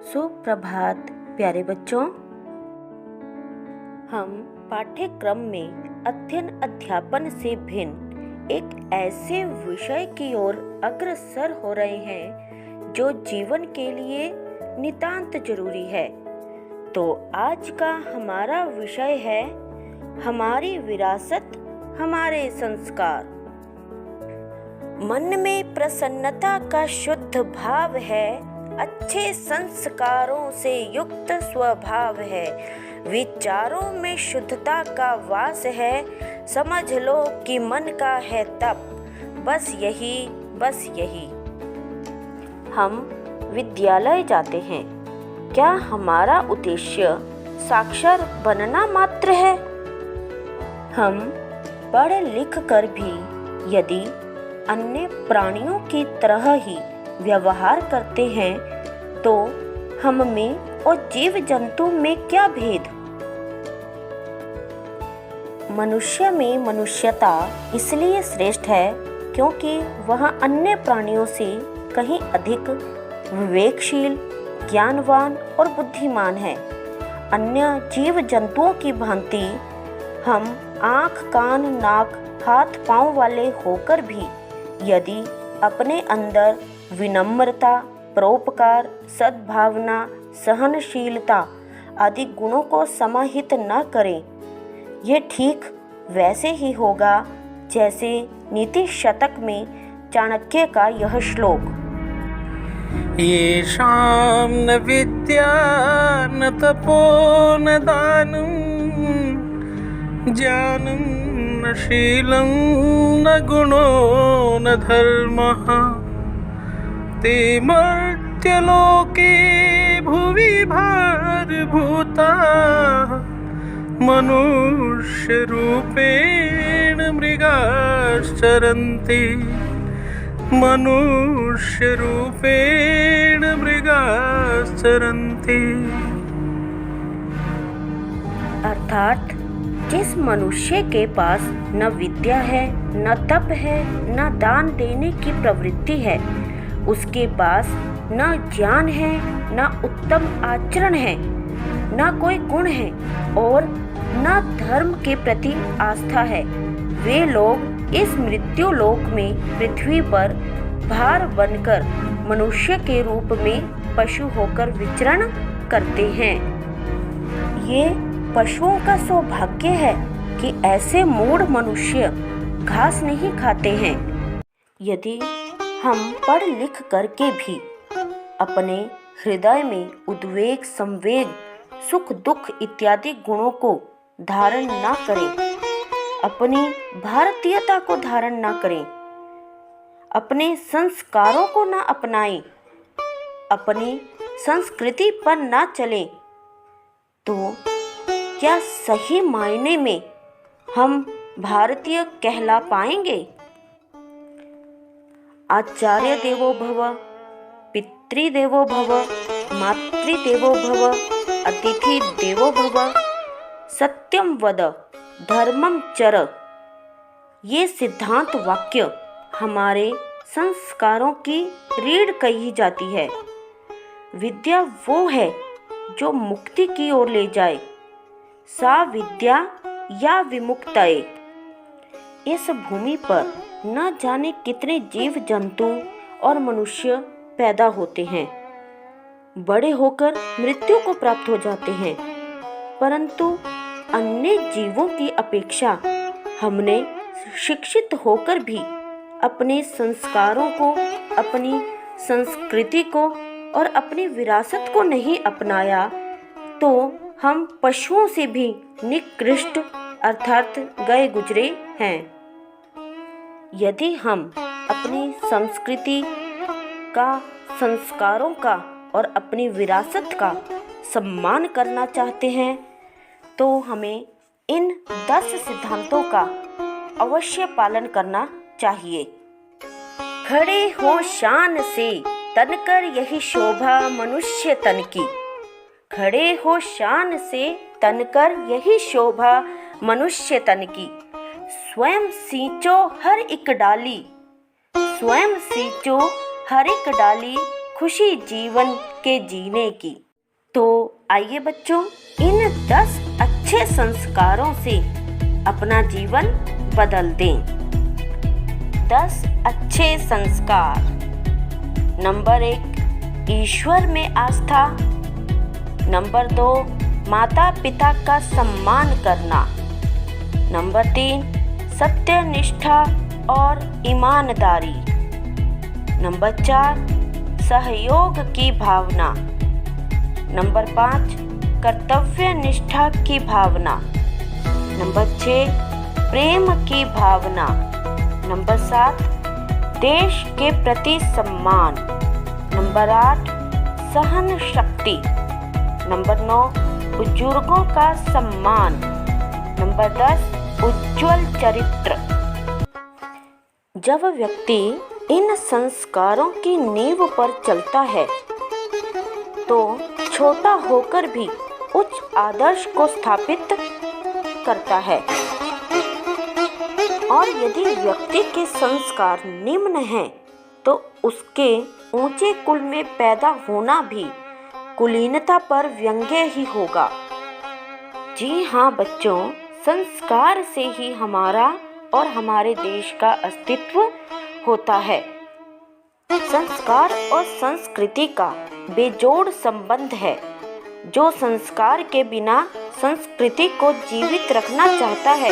सुप्रभात प्यारे बच्चों। हम पाठ्यक्रम में अध्ययन अध्यापन से भिन्न एक ऐसे विषय की ओर अग्रसर हो रहे हैं जो जीवन के लिए नितांत जरूरी है। तो आज का हमारा विषय है हमारी विरासत, हमारे संस्कार। मन में प्रसन्नता का शुद्ध भाव है, अच्छे संस्कारों से युक्त स्वभाव है, विचारों में शुद्धता का वास है, समझ लो कि मन का है तप, बस यही। हम विद्यालय जाते हैं, क्या हमारा उद्देश्य साक्षर बनना मात्र है? हम पढ़ लिख कर भी यदि अन्य प्राणियों की तरह ही व्यवहार करते हैं तो हम में और जीव जंतु में क्या भेद? मनुष्य में मनुष्यता इसलिए श्रेष्ठ है क्योंकि वह अन्य प्राणियों से कहीं अधिक विवेकशील, ज्ञानवान और बुद्धिमान है। अन्य जीव जंतुओं की भांति हम आँख, कान, नाक, हाथ, पाँव वाले होकर भी यदि अपने अंदर विनम्रता, परोपकार, सद्भावना, सहनशीलता आदि गुणों को समाहित न करें, ये ठीक वैसे ही होगा जैसे नीति शतक में चाणक्य का यह श्लोक, येषां न विद्या न तपो न दानं ज्ञानं न शीलं न गुणो न धर्मः ते मर्त्यलोके भुवि भारभूता मनुष्यरूपेण मृगाश्चरन्ति अर्थात जिस मनुष्य के पास न विद्या है, न तप है, न दान देने की प्रवृत्ति है, उसके पास न ज्ञान है, न उत्तम आचरण है, न कोई गुण है और न धर्म के प्रति आस्था है, वे लोग इस मृत्यु लोक में पृथ्वी पर भार बनकर मनुष्य के रूप में पशु होकर विचरण करते हैं। ये पशुओं का सौभाग्य है कि ऐसे मूढ़ मनुष्य घास नहीं खाते हैं। यदि हम पढ़ लिख करके भी अपने हृदय में उद्वेग, संवेग, सुख, दुख इत्यादि गुणों को धारण ना करें, अपनी भारतीयता को धारण ना करें, अपने संस्कारों को ना अपनाएं, अपनी संस्कृति पर ना चलें, तो क्या सही मायने में हम भारतीय कहला पाएंगे? आचार्य देवो भव, पितृदेवो भव, मातृदेवो भव, अतिथि देवो भव, सत्यम वद, धर्मम चर, ये सिद्धांत वाक्य हमारे संस्कारों की रीढ़ कही जाती है। विद्या वो है जो मुक्ति की ओर ले जाए, सा विद्या या विमुक्तये। इस भूमि पर न जाने कितने जीव जंतु और मनुष्य पैदा होते हैं, बड़े होकर मृत्यु को प्राप्त हो जाते हैं, परंतु अन्य जीवों की अपेक्षा हमने शिक्षित होकर भी अपने संस्कारों को, अपनी संस्कृति को और अपनी विरासत को नहीं अपनाया तो हम पशुओं से भी निकृष्ट अर्थात गए गुजरे हैं। यदि हम अपनी संस्कृति का, संस्कारों का और अपनी विरासत का सम्मान करना चाहते हैं तो हमें इन 10 सिद्धांतों का अवश्य पालन करना चाहिए। खड़े हो शान से तनकर यही शोभा मनुष्य तन की, खड़े हो शान से तनकर यही शोभा मनुष्य तन की, स्वयं सींचो हर एक डाली, स्वयं सींचो हर एक डाली, खुशी जीवन के जीने की। तो आइए बच्चों, इन 10 अच्छे संस्कारों से अपना जीवन बदल दें। 10 अच्छे संस्कार। नंबर 1, ईश्वर में आस्था। नंबर 2, माता पिता का सम्मान करना। नंबर 3, सत्यनिष्ठा और ईमानदारी। नंबर 4, सहयोग की भावना। नंबर 5, कर्तव्य निष्ठा की भावना। नंबर 6, प्रेम की भावना। नंबर 7, देश के प्रति सम्मान। नंबर 8, सहन शक्ति। नंबर 9, बुजुर्गों का सम्मान। नंबर 10, उज्जवल चरित्र। जब व्यक्ति इन संस्कारों की नींव पर चलता है तो छोटा होकर भी उच्च आदर्श को स्थापित करता है, और यदि व्यक्ति के संस्कार निम्न हैं तो उसके ऊंचे कुल में पैदा होना भी कुलीनता पर व्यंग्य ही होगा। जी हाँ बच्चों, संस्कार से ही हमारा और हमारे देश का अस्तित्व होता है। संस्कार और संस्कृति का बेजोड़ संबंध है। जो संस्कार के बिना संस्कृति को जीवित रखना चाहता है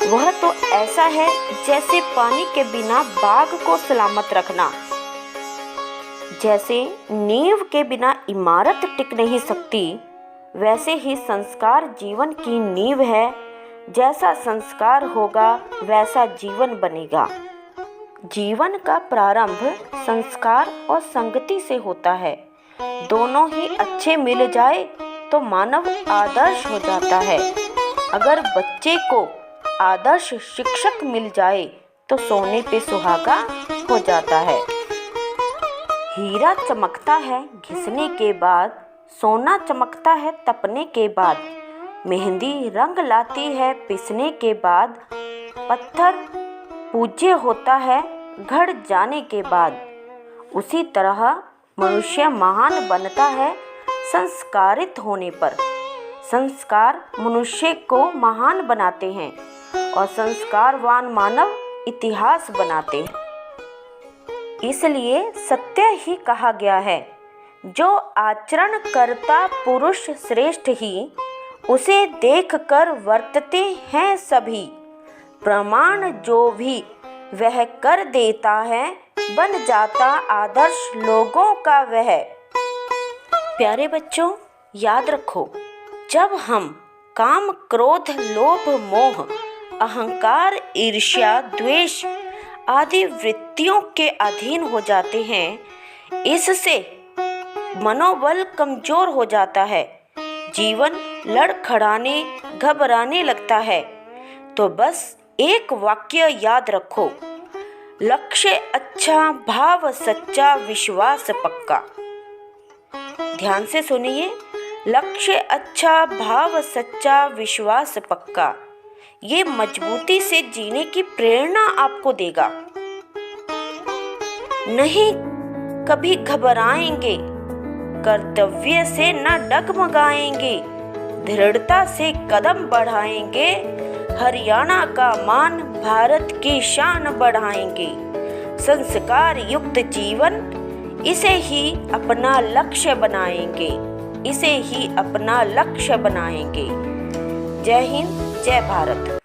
वह तो ऐसा है जैसे पानी के बिना बाग को सलामत रखना। जैसे नींव के बिना इमारत टिक नहीं सकती, वैसे ही संस्कार जीवन की नींव है। जैसा संस्कार होगा वैसा जीवन बनेगा। जीवन का प्रारंभ संस्कार और संगति से होता है। दोनों ही अच्छे मिल जाए तो मानव आदर्श हो जाता है। अगर बच्चे को आदर्श शिक्षक मिल जाए तो सोने पे सुहागा हो जाता है। हीरा चमकता है घिसने के बाद, सोना चमकता है तपने के बाद, मेहंदी रंग लाती है पिसने के बाद, पत्थर पूज्य होता है गढ़ जाने के बाद। उसी तरह मनुष्य महान बनता है संस्कारित होने पर। संस्कार मनुष्य को महान बनाते हैं और संस्कारवान मानव इतिहास बनाते हैं। इसलिए सत्य ही कहा गया है, जो आचरण करता पुरुष श्रेष्ठ ही, उसे देखकर वर्तते हैं सभी। प्रमाण जो भी वह कर देता है, बन जाता आदर्श लोगों का वह। प्यारे बच्चों, याद रखो, जब हम काम क्रोध लोभ मोह अहंकार ईर्ष्या द्वेष आदि वृत्तियों के अधीन हो जाते हैं, इससे मनोबल कमजोर हो जाता है, जीवन लड़खड़ाने घबराने लगता है। तो बस एक वाक्य याद रखो, लक्ष्य अच्छा भाव सच्चा विश्वास पक्का। ध्यान से सुनिए, लक्ष्य अच्छा भाव सच्चा विश्वास पक्का। ये मजबूती से जीने की प्रेरणा आपको देगा। नहीं कभी घबराएंगे, कर्तव्य से न डगमगाएंगे, दृढ़ता से कदम बढ़ाएंगे, हरियाणा का मान भारत की शान बढ़ाएंगे। संस्कार युक्त जीवन, इसे ही अपना लक्ष्य बनाएंगे, इसे ही अपना लक्ष्य बनाएंगे। जय हिंद, जय भारत।